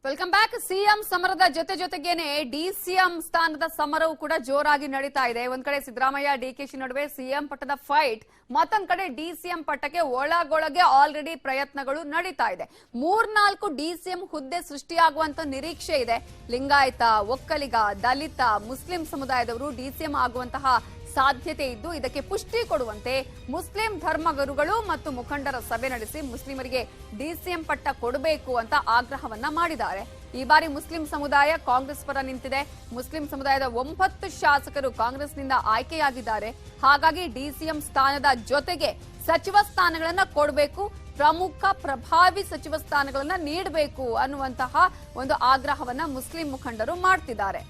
Welcome back. CM ಸಮರದ ಜೊತೆಗೇನೆ DCM ಸ್ಥಾನದ ಸಮರವೂ ಕೂಡ ಜೋರಾಗಿ ನಡೀತಾ ಇದೆ. ಒಂದ್ ಕಡೆ ಸಿದ್ದರಾಮಯ್ಯ ಡಿಕೆಶಿ ನಡುವೆ ಸಿಎಂ ಪಟ್ಟದ ಫೈಟ್, ಮತ್ತೊಂದ್ ಕಡೆ ಡಿಸಿಎಂ ಪಟ್ಟಕ್ಕೆ ಒಳಗೊಳಗೆ ಆಲ್ರೆಡಿ ಪ್ರಯತ್ನಗಳು ನಡೀತಾ ಇದೆ. 3-4 ಡಿಸಿಎಂ ಹುದ್ದೆ ಸೃಷ್ಟಿಯಾಗುವಂತ ನಿರೀಕ್ಷೆ ಇದೆ. ಲಿಂಗಾಯತ, ಒಕ್ಕಲಿಗ, ದಲಿತ, ಮುಸ್ಲಿಂ ಸಮುದಾಯದವರು ಡಿಸಿಎಂ ಆಗುವಂತಹ ಸಾಧ್ಯತೆ ಇದ್ದು, ಇದಕ್ಕೆ ಪುಷ್ಟಿ ಕೊಡುವಂತೆ ಮುಸ್ಲಿಂ ಧರ್ಮಗುರುಗಳು ಮತ್ತು ಮುಖಂಡರ ಸಭೆ ನಡೆಸಿ ಮುಸ್ಲಿಮರಿಗೆ ಡಿಸಿಎಂ ಪಟ್ಟ ಕೊಡಬೇಕು ಅಂತ ಆಗ್ರಹವನ್ನ ಮಾಡಿದ್ದಾರೆ. ಈ ಬಾರಿ ಮುಸ್ಲಿಂ ಸಮುದಾಯ ಕಾಂಗ್ರೆಸ್ ಪರ ನಿಂತಿದೆ. ಮುಸ್ಲಿಂ ಸಮುದಾಯದ 9 ಶಾಸಕರು ಕಾಂಗ್ರೆಸ್ನಿಂದ ಆಯ್ಕೆಯಾಗಿದ್ದಾರೆ. ಹಾಗಾಗಿ ಡಿಸಿಎಂ ಸ್ಥಾನದ ಜೊತೆಗೆ ಸಚಿವ ಸ್ಥಾನಗಳನ್ನ ಕೊಡಬೇಕು, ಪ್ರಮುಖ ಪ್ರಭಾವಿ ಸಚಿವ ಸ್ಥಾನಗಳನ್ನ ನೀಡಬೇಕು ಅನ್ನುವಂತಹ ಒಂದು ಆಗ್ರಹವನ್ನ ಮುಸ್ಲಿಂ ಮುಖಂಡರು ಮಾಡ್ತಿದ್ದಾರೆ.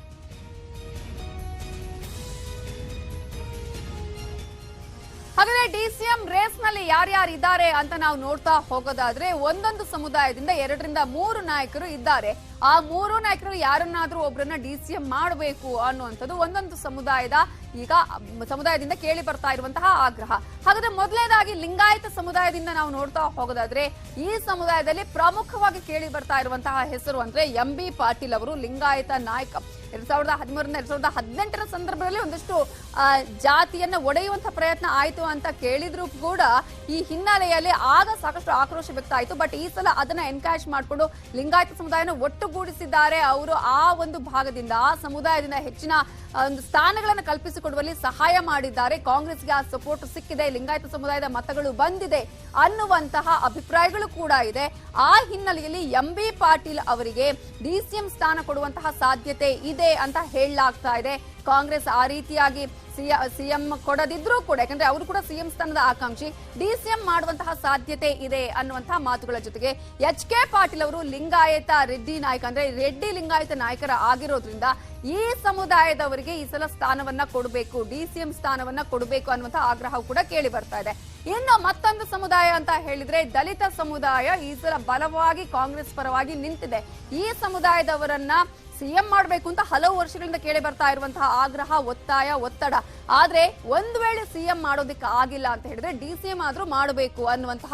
ಹಾಗಾದ್ರೆ ಡಿಸಿಎಂ ರೇಸ್ ನಲ್ಲಿ ಯಾರ್ಯಾರಿದ್ದಾರೆ ಅಂತ ನಾವು ನೋಡ್ತಾ ಹೋಗೋದಾದ್ರೆ, ಒಂದೊಂದು ಸಮುದಾಯದಿಂದ 2-3 ನಾಯಕರು ಇದ್ದಾರೆ. ಆ 3 ನಾಯಕರು ಯಾರನ್ನಾದ್ರೂ ಒಬ್ಬರನ್ನ ಡಿಸಿಎಂ ಮಾಡಬೇಕು ಅನ್ನುವಂಥದ್ದು ಒಂದೊಂದು ಸಮುದಾಯದಿಂದ ಕೇಳಿ ಬರ್ತಾ ಇರುವಂತಹ ಆಗ್ರಹ. ಹಾಗಾದ್ರೆ ಮೊದಲನೇದಾಗಿ ಲಿಂಗಾಯತ ಸಮುದಾಯದಿಂದ ನಾವು ನೋಡ್ತಾ ಹೋಗೋದಾದ್ರೆ, ಈ ಸಮುದಾಯದಲ್ಲಿ ಪ್ರಮುಖವಾಗಿ ಕೇಳಿ ಬರ್ತಾ ಇರುವಂತಹ ಹೆಸರು ಅಂದ್ರೆ MB ಪಾಟೀಲ್ ಅವರು, ಲಿಂಗಾಯತ ನಾಯಕ. 2013-2018 ಸಂದರ್ಭದಲ್ಲಿ ಒಂದಷ್ಟು ಜಾತಿಯನ್ನ ಒಡೆಯುವಂತ ಪ್ರಯತ್ನ ಆಯ್ತು ಅಂತ ಕೇಳಿದ್ರು ಕೂಡ ಈ ಹಿನ್ನೆಲೆಯಲ್ಲಿ ಆಗ ಸಾಕಷ್ಟು ಆಕ್ರೋಶ ವ್ಯಕ್ತ ಆಯಿತು. ಬಟ್ ಈ ಸಲ ಅದನ್ನ ಎನ್ಕ್ಯಾಶ್ ಮಾಡಿಕೊಂಡು ಲಿಂಗಾಯತ ಸಮುದಾಯನ ಒಟ್ಟುಗೂಡಿಸಿದ್ದಾರೆ. ಅವರು ಆ ಒಂದು ಭಾಗದಿಂದ, ಆ ಸಮುದಾಯದಿಂದ ಹೆಚ್ಚಿನ ಒಂದು ಸ್ಥಾನಗಳನ್ನು ಕಲ್ಪಿಸಿಕೊಡುವಲ್ಲಿ ಸಹಾಯ ಮಾಡಿದ್ದಾರೆ. ಕಾಂಗ್ರೆಸ್ಗೆ ಆ ಸಪೋರ್ಟ್ ಸಿಕ್ಕಿದೆ, ಲಿಂಗಾಯತ ಸಮುದಾಯದ ಮತಗಳು ಬಂದಿದೆ ಅನ್ನುವಂತಹ ಅಭಿಪ್ರಾಯಗಳು ಕೂಡ ಇದೆ. ಆ ಹಿನ್ನೆಲೆಯಲ್ಲಿ MB ಪಾಟೀಲ್ ಅವರಿಗೆ ಡಿಸಿಎಂ ಸ್ಥಾನ ಕೊಡುವಂತಹ ಸಾಧ್ಯತೆ ಇದೆ ಅಂತ ಹೇಳಲಾಗ್ತಾ ಇದೆ. ಕಾಂಗ್ರೆಸ್ ಆ ರೀತಿಯಾಗಿ ಸಿಎಂ ಕೊಡದಿದ್ರೂ ಕೂಡ, ಯಾಕಂದ್ರೆ ಅವರು ಕೂಡ ಸಿಎಂ ಸ್ಥಾನದ ಆಕಾಂಕ್ಷಿ, ಡಿಸಿಎಂ ಮಾಡುವಂತಹ ಸಾಧ್ಯತೆ ಇದೆ ಅನ್ನುವಂತಹ ಮಾತುಗಳ ಜೊತೆಗೆ HK ಪಾಟೀಲ್ ಅವರು ಲಿಂಗಾಯತ ರೆಡ್ಡಿ ನಾಯಕ, ಅಂದ್ರೆ ರೆಡ್ಡಿ ಲಿಂಗಾಯತ ನಾಯಕರ ಆಗಿರೋದ್ರಿಂದ ಈ ಸಮುದಾಯದವರಿಗೆ ಈ ಸಲ ಸ್ಥಾನವನ್ನ ಕೊಡಬೇಕು, ಡಿಸಿಎಂ ಸ್ಥಾನವನ್ನ ಕೊಡಬೇಕು ಅನ್ನುವಂತಹ ಆಗ್ರಹ ಕೂಡ ಕೇಳಿ ಬರ್ತಾ ಇದೆ. ಇನ್ನು ಮತ್ತೊಂದು ಸಮುದಾಯ ಅಂತ ಹೇಳಿದ್ರೆ ದಲಿತ ಸಮುದಾಯ ಈ ಸಲ ಬಲವಾಗಿ ಕಾಂಗ್ರೆಸ್ ಪರವಾಗಿ ನಿಂತಿದೆ. ಈ ಸಮುದಾಯದವರನ್ನ ಸಿಎಂ ಮಾಡಬೇಕು ಅಂತ ಹಲವು ವರ್ಷಗಳಿಂದ ಕೇಳಿ ಬರ್ತಾ ಇರುವಂತಹ ಆಗ್ರಹ, ಒತ್ತಾಯ, ಒತ್ತಡ. ಆದ್ರೆ ಒಂದು ವೇಳೆ ಸಿಎಂ ಮಾಡೋದಕ್ಕೆ ಆಗಿಲ್ಲ ಅಂತ ಹೇಳಿದ್ರೆ ಡಿಸಿಎಂ ಆದ್ರೂ ಮಾಡಬೇಕು ಅನ್ನುವಂತಹ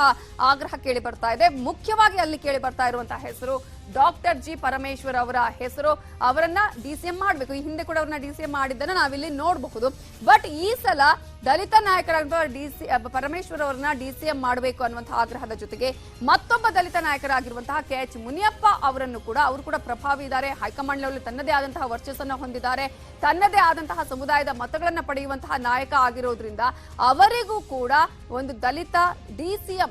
ಆಗ್ರಹ ಕೇಳಿ ಬರ್ತಾ ಇದೆ. ಮುಖ್ಯವಾಗಿ ಅಲ್ಲಿ ಕೇಳಿ ಬರ್ತಾ ಇರುವಂತಹ ಹೆಸರು ಡಾಕ್ಟರ್ ಜಿ ಪರಮೇಶ್ವರ್ ಅವರ ಹೆಸರು. ಅವರನ್ನ ಡಿಸಿಎಂ ಮಾಡಬೇಕು. ಈ ಹಿಂದೆ ಕೂಡ ಅವ್ರನ್ನ ಡಿಸಿಎಂ ಮಾಡಿದ್ದನ್ನ ನಾವಿಲ್ಲಿ ನೋಡಬಹುದು. ಬಟ್ ಈ ಸಲ ದಲಿತ ನಾಯಕರಾಗಿರುವ ಪರಮೇಶ್ವರ್ ಅವರನ್ನ ಡಿಸಿಎಂ ಮಾಡಬೇಕು ಅನ್ನುವಂತಹ ಆಗ್ರಹದ ಜೊತೆಗೆ ಮತ್ತೊಬ್ಬ ದಲಿತ ನಾಯಕರಾಗಿರುವಂತಹ KH ಮುನಿಯಪ್ಪ ಅವರನ್ನು ಕೂಡ, ಅವರು ಕೂಡ ಪ್ರಭಾವಿ ಇದ್ದಾರೆ. ಹೈಕಮಾಂಡ್ ಲೆವೆಲ್ ತನ್ನದೇ ಆದಂತಹ ವರ್ಚಸ್ಸನ್ನು ಹೊಂದಿದ್ದಾರೆ. ತನ್ನದೇ ಆದಂತಹ ಸಮುದಾಯದ ಮತಗಳನ್ನ ಪಡೆಯುವಂತಹ ನಾಯಕ ಆಗಿರೋದ್ರಿಂದ ಅವರಿಗೂ ಕೂಡ ಒಂದು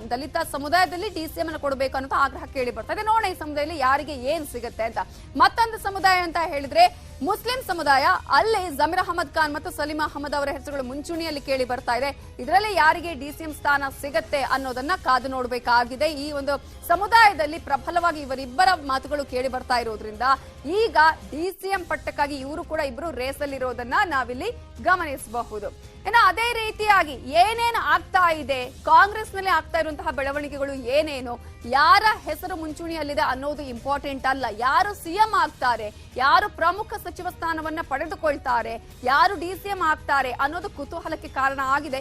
ದಲಿತ ಸಮುದಾಯದಲ್ಲಿ ಡಿಸಿಎಂ ಅನ್ನು ಕೊಡಬೇಕು ಅನ್ನೋ ಆಗ್ರಹ ಕೇಳಿ ಬರ್ತದೆ. ನೋಡೋಣ ಈ ಸಮುದಾಯದಲ್ಲಿ ಯಾರಿಗೆ ಏನ್ ಸಿಗುತ್ತೆ ಅಂತ. ಮತ್ತೊಂದು ಸಮುದಾಯ ಅಂತ ಹೇಳಿದ್ರೆ ಮುಸ್ಲಿಂ ಸಮುದಾಯ. ಅಲ್ಲಿ ಜಮೀರ್ ಅಹಮದ್ ಖಾನ್ ಮತ್ತು ಸಲೀಂ ಅಹಮದ್ ಅವರ ಹೆಸರುಗಳು ಮುಂಚೂಣಿಯಲ್ಲಿ ಕೇಳಿ ಬರ್ತಾ ಇದೆ. ಇದರಲ್ಲಿ ಯಾರಿಗೆ ಡಿಸಿಎಂ ಸ್ಥಾನ ಸಿಗತ್ತೆ ಅನ್ನೋದನ್ನ ಕಾದು ನೋಡಬೇಕಾಗಿದೆ. ಈ ಒಂದು ಸಮುದಾಯದಲ್ಲಿ ಪ್ರಬಲವಾಗಿ ಇವರಿಬ್ಬರ ಮಾತುಗಳು ಕೇಳಿ ಬರ್ತಾ ಇರೋದ್ರಿಂದ ಈಗ ಡಿಸಿಎಂ ಪಟ್ಟಕ್ಕಾಗಿ ಇವರು ಕೂಡ ಇಬ್ಬರು ರೇಸ್ ಅಲ್ಲಿ ಇರೋದನ್ನ ನಾವಿಲ್ಲಿ ಗಮನಿಸಬಹುದು. ಇನ್ನು ಅದೇ ರೀತಿಯಾಗಿ ಏನೇನು ಆಗ್ತಾ ಇದೆ, ಕಾಂಗ್ರೆಸ್ ನಲ್ಲಿ ಆಗ್ತಾ ಇರುವಂತಹ ಬೆಳವಣಿಗೆಗಳು ಏನೇನು, ಯಾರ ಹೆಸರು ಮುಂಚೂಣಿಯಲ್ಲಿದೆ ಅನ್ನೋದು ಇಂಪಾರ್ಟೆಂಟ್ ಅಲ್ಲ. ಯಾರು ಸಿಎಂ ಆಗ್ತಾರೆ, ಯಾರು ಪ್ರಮುಖ ಸಚಿವ ಸ್ಥಾನವನ್ನ ಪಡೆದುಕೊಳ್ತಾರೆ, ಯಾರು ಡಿಸಿಎಂ ಆಗ್ತಾರೆ ಅನ್ನೋದು ಕುತೂಹಲಕ್ಕೆ ಕಾರಣ ಆಗಿದೆ.